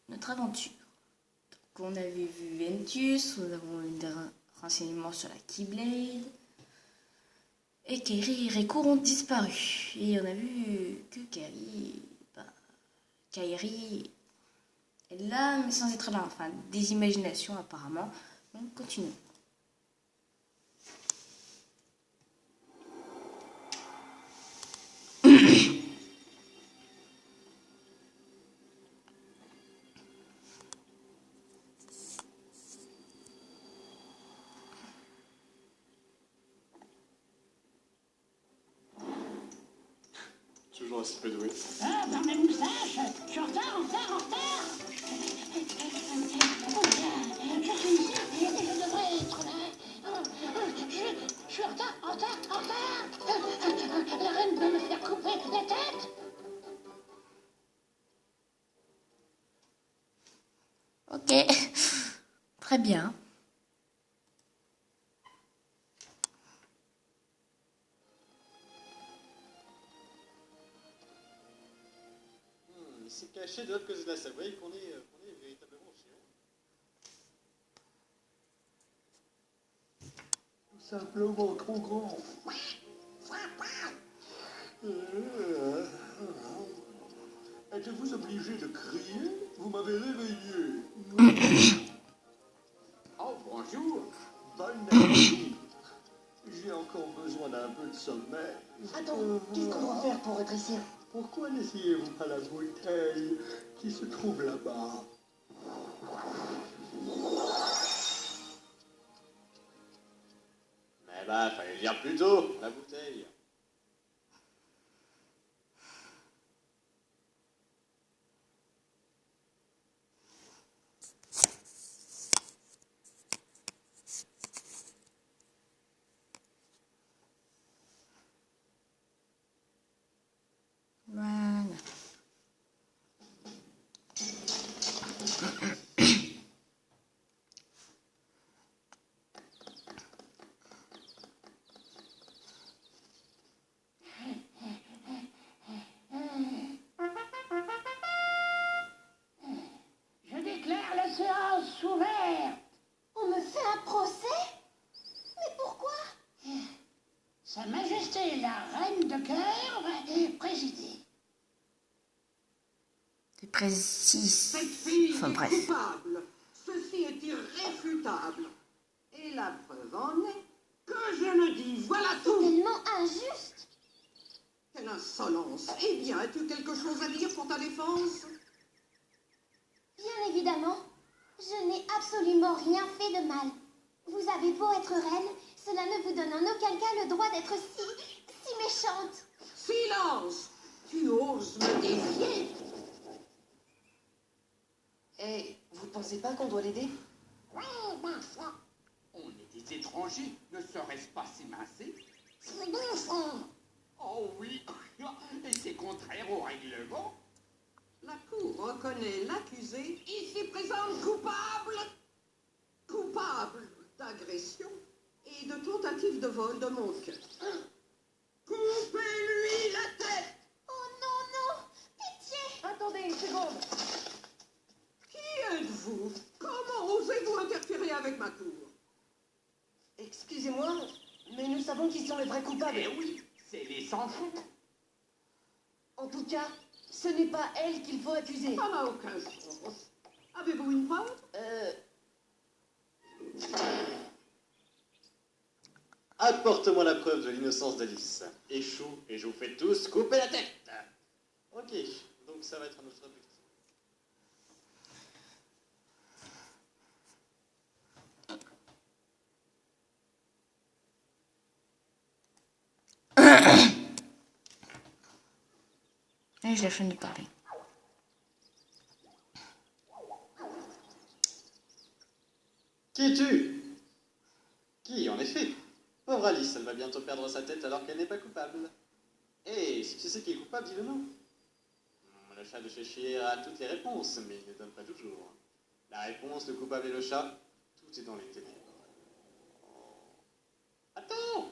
notre aventure. Donc, on avait vu Ventus, nous avons eu des renseignements sur la Keyblade, et Kairi et Reiko ont disparu. Et on a vu que Kairi est là, mais sans être là. Enfin, des imaginations apparemment. Donc, continuons. Toujours aussi peu doué. Ah, dans ma moustache, je suis en retard. Je suis ici et je devrais être là. Je suis en retard. La reine veut me faire couper la tête. Ok, très bien. Il s'est caché de l'autre côté de la Savoie qu'on est véritablement géant. Tout simplement trop grand. Êtes-vous obligé de crier? Vous m'avez réveillé. Oh, bonjour. Bonne nuit. J'ai encore besoin d'un peu de sommeil. Attends, qu'est-ce qu'on doit faire pour être ici? Pourquoi n'essayez-vous pas la bouteille qui se trouve là-bas? Mais bah, fallait le dire plus tôt, la bouteille. Voilà. Je déclare la séance ouverte. On me fait un procès? Mais pourquoi? Sa Majesté la Reine de Cœur va présider. C'est précis. Cette fille Enfin est bref. coupable. Ceci est irréfutable. Et la preuve en est que je le dis. Voilà C'est tout. tellement injuste. Quelle insolence. Eh bien, as-tu quelque chose à dire pour ta défense? Bien évidemment, je n'ai absolument rien fait de mal. Vous avez beau être reine, cela ne vous donne en aucun cas le droit d'être si méchante. Silence. Tu oses me défier? Vous pensez pas qu'on doit l'aider? On est des étrangers, ne serait-ce pas s'émincer? C'est bon, ça. Oh oui, et c'est contraire au règlement. La Cour reconnaît l'accusé ici présente coupable d'agression et de tentative de vol de mon cœur. Coupez-lui la tête! Oh non, pitié! Attendez une seconde. Qui êtes-vous? Comment osez-vous interférer avec ma cour? Excusez-moi, mais nous savons qui sont les vrais coupables. Eh oui, c'est les sans-fous. En tout cas, ce n'est pas elle qu'il faut accuser. Ça n'a aucun sens. Avez-vous une preuve? Apporte-moi la preuve de l'innocence d'Alice. Échoue et je vous fais tous couper la tête. Ok, donc ça va être notre objectif. Et je la fin de parler. Qui es-tu? Qui, en effet? Pauvre Alice, elle va bientôt perdre sa tête alors qu'elle n'est pas coupable. Et si tu sais qui est coupable, dis-le nous. Le chat de Cheshire a toutes les réponses, mais il ne donne pas toujours. La réponse, le coupable et le chat, tout est dans les ténèbres. Attends!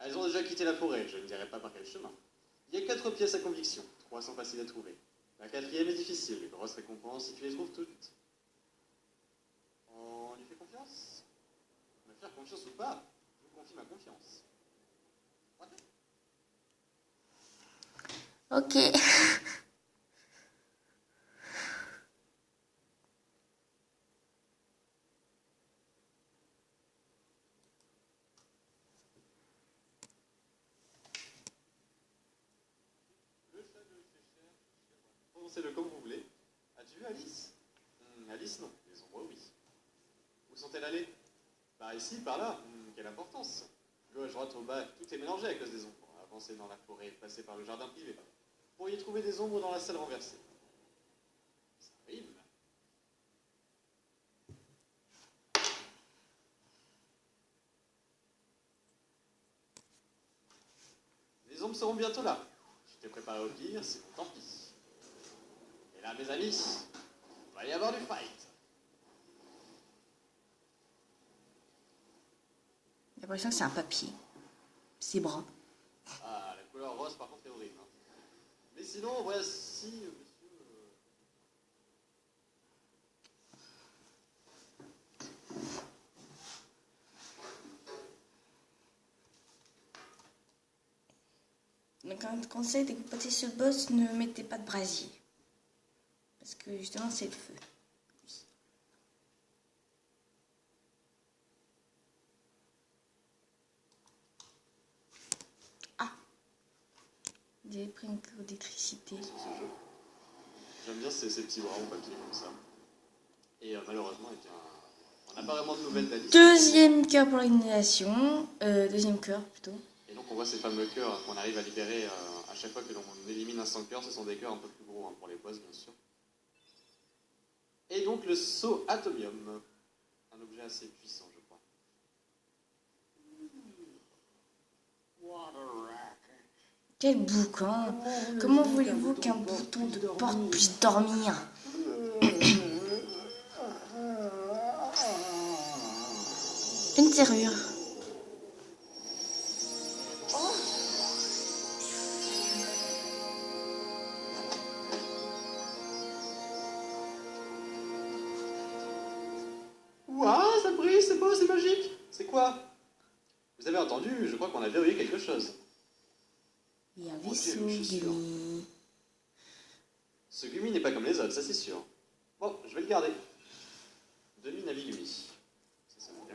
Elles ont déjà quitté la forêt, je ne dirai pas par quel chemin. Il y a 4 pièces à conviction, 3 sont faciles à trouver. La quatrième est difficile, les grosses récompenses, si tu les trouves toutes. On lui fait confiance? Me faire confiance ou pas? Je vous confie ma confiance. Ok. Prononcez-le comme vous voulez. As-tu vu Alice? Alice, non. Les ombres, oui. Où sont-elles allées? Par ici, par là. Quelle importance. Gauche, droite, au bas, tout est mélangé à cause des ombres. Avancez dans la forêt, passez par le jardin privé. Vous pourriez trouver des ombres dans la salle renversée. Ça rime. Les ombres seront bientôt là. Je t'ai préparé au pire, sinon tant pis. Et là, mes amis, il va y avoir du fight. J'ai l'impression que c'est un papier. Ses bras. Ah, la couleur rose, par contre, est horrible. Hein. Mais sinon, voici, monsieur... Donc un conseil, dès que vous passez ce boss, ne mettez pas de brasier. Parce que justement, c'est le feu. Ah! J'ai pris une cour d'électricité. sur ce jeu. J'aime bien ces petits bras en papier comme ça. Et malheureusement, eh bien, on n'a pas vraiment de nouvelles d'Alice. Deuxième cœur pour l'annulation. Deuxième cœur plutôt. Et donc on voit ces fameux cœurs qu'on arrive à libérer à chaque fois que l'on élimine un sang cœur. Ce sont des cœurs un peu plus gros hein, pour les boss, bien sûr. Et donc le seau atomium. Un objet assez puissant, je crois. Quel boucan! Comment voulez-vous qu'un bouton de porte puisse dormir? Une serrure. Ouah, ça brille, c'est beau, c'est magique. C'est quoi? Vous avez entendu, je crois qu'on a verrouillé quelque chose. Il y a un Mon Dieu, vaisseau, je suis sûr. Gumi. Ce gumi n'est pas comme les autres, ça c'est sûr. Bon, je vais le garder. Demi-Navigumi. Ça sonne bien.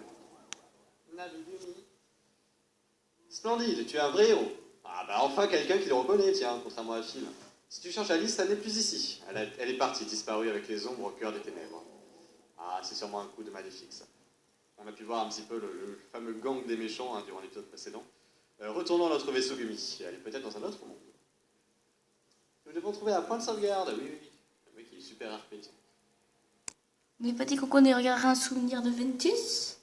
Navigumi. Splendide, tu es un vrai héros. Ah bah enfin quelqu'un qui le reconnaît, tiens, contrairement à Phil. Si tu cherches Alice, elle n'est plus ici. Elle est partie, disparue avec les ombres au cœur des ténèbres. Ah, c'est sûrement un coup de maléfique, ça. On a pu voir un petit peu le fameux gang des méchants hein, durant l'épisode précédent. Retournons à notre vaisseau Gumi. Elle est peut-être dans un autre monde. Nous devons trouver un point de sauvegarde. Oui, oui, oui. Le mec, il est super RP. Tiens. Vous n'avez pas dit qu'on connaît regarder un souvenir de Ventus?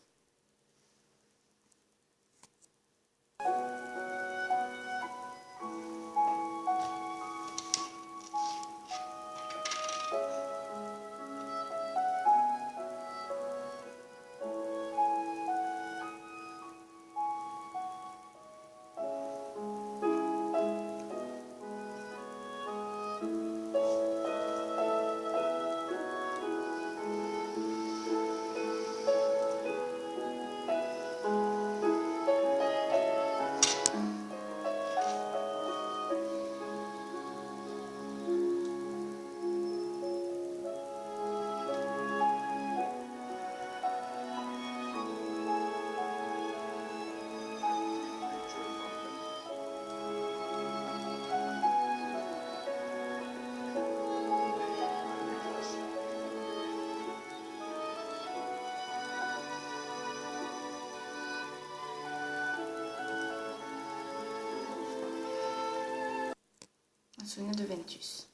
Un souvenir de Ventus.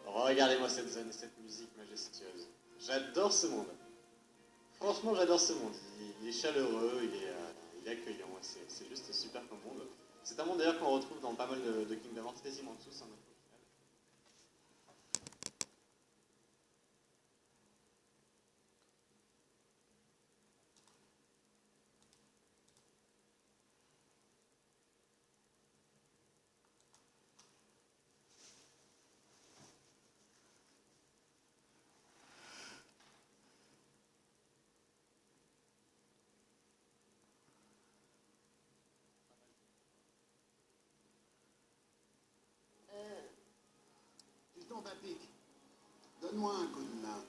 Regardez-moi cette zone et cette musique majestueuse. J'adore ce monde. Franchement, j'adore ce monde. Il est chaleureux, il est accueillant. Ouais, c'est juste super comme monde. C'est un monde d'ailleurs qu'on retrouve dans pas mal de Kingdom Hearts, quasiment tous. Hein, Papik, donne-moi un coup de main.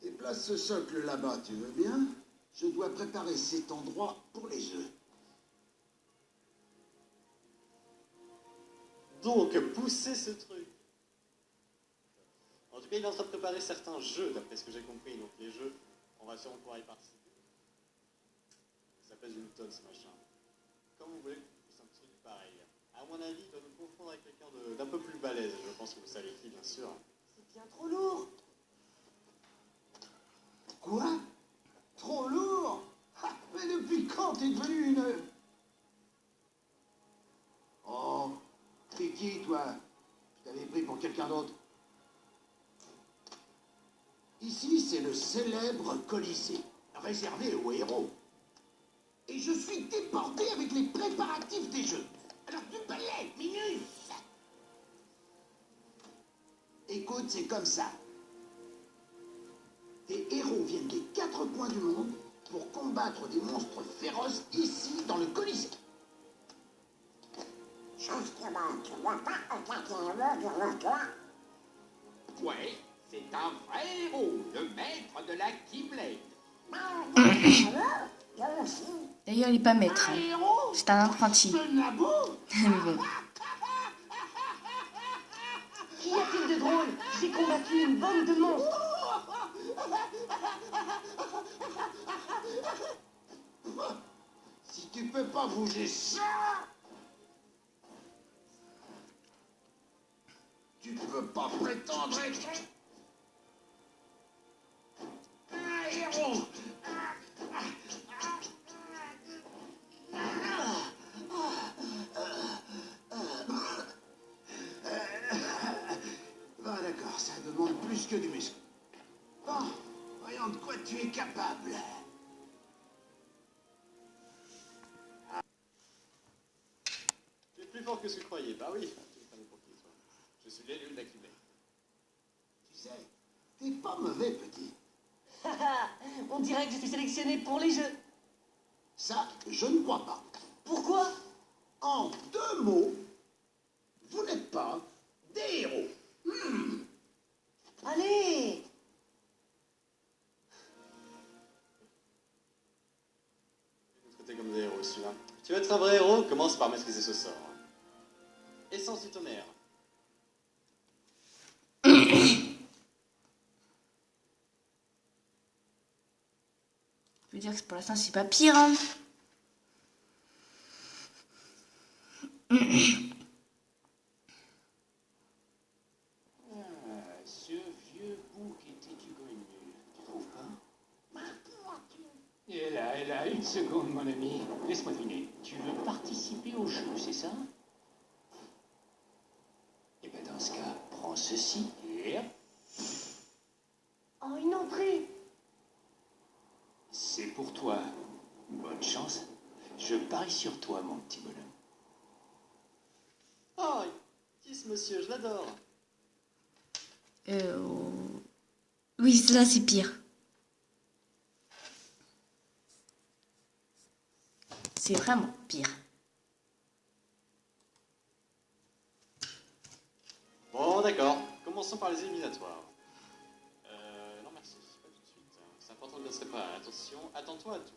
Déplace ce socle là-bas, tu veux bien? Je dois préparer cet endroit pour les œufs. Donc, pousser ce truc. En tout cas, il est en train de préparer certains jeux, d'après ce que j'ai compris. Donc, les jeux, on va sûrement pouvoir y participer. Ça pèse une tonne, ce machin. Comme vous voulez qu'on pousse un truc pareil. À mon avis, il doit nous confondre avec quelqu'un d'un peu plus balèze. Je pense que vous savez qui, bien sûr. C'est bien trop lourd. Quoi? Trop lourd? Ah, mais depuis quand t'es devenu une... Oh, t'es qui, toi? Je t'avais pris pour quelqu'un d'autre. Ici, c'est le célèbre Colisée, réservé aux héros. Et je suis débordé avec les préparatifs des jeux. Alors du balai, Minus! Écoute, c'est comme ça. Des héros viennent des 4 coins du monde pour combattre des monstres féroces ici, dans le Colisée. Justement, tu vois pas un cavalier de toi? Ouais, c'est un vrai héros, le maître de la Keyblade. D'ailleurs, il est pas maître. Un Hein. héros? C'est un apprenti. Ce nabo? Mais bon. Qu'y a-t-il de drôle? J'ai combattu une bande de monstres. Si tu peux pas bouger ça, tu peux pas prétendre être un héros. Bah d'accord, ça demande plus que du muscle. Bon, voyons de quoi tu es capable. Tu es plus fort que ce que tu croyais. Bah oui, tu me prenais pour qui, toi? Je suis l'élu de la Keyblade. Tu sais, t'es pas mauvais, petit. On dirait que je suis sélectionné pour les jeux. Ça, je ne crois pas. Pourquoi? En 2 mots, vous n'êtes pas des héros. Allez! Nous traiter comme des héros, celui-là. Tu veux être un vrai héros? Commence par maîtriser ce sort. Essence du tonnerre. Je veux dire que pour l'instant, c'est pas pire. Hein. Ce vieux bouc était du grenu, tu trouves pas? Elle a une seconde, mon ami. Laisse-moi deviner. Tu veux participer au jeu, c'est ça? Eh bien, dans ce cas, prends ceci et hop. Oh, une entrée! C'est pour toi. Bonne chance. Je parie sur toi, mon petit bonhomme. Oh, qui ce monsieur? Je l'adore. Oh. Oui, là, c'est pire. C'est vraiment pire. Bon, d'accord. Commençons par les éliminatoires. Non, merci. Pas tout de suite. C'est important de bien se préparer. Attention, attends-toi à tout.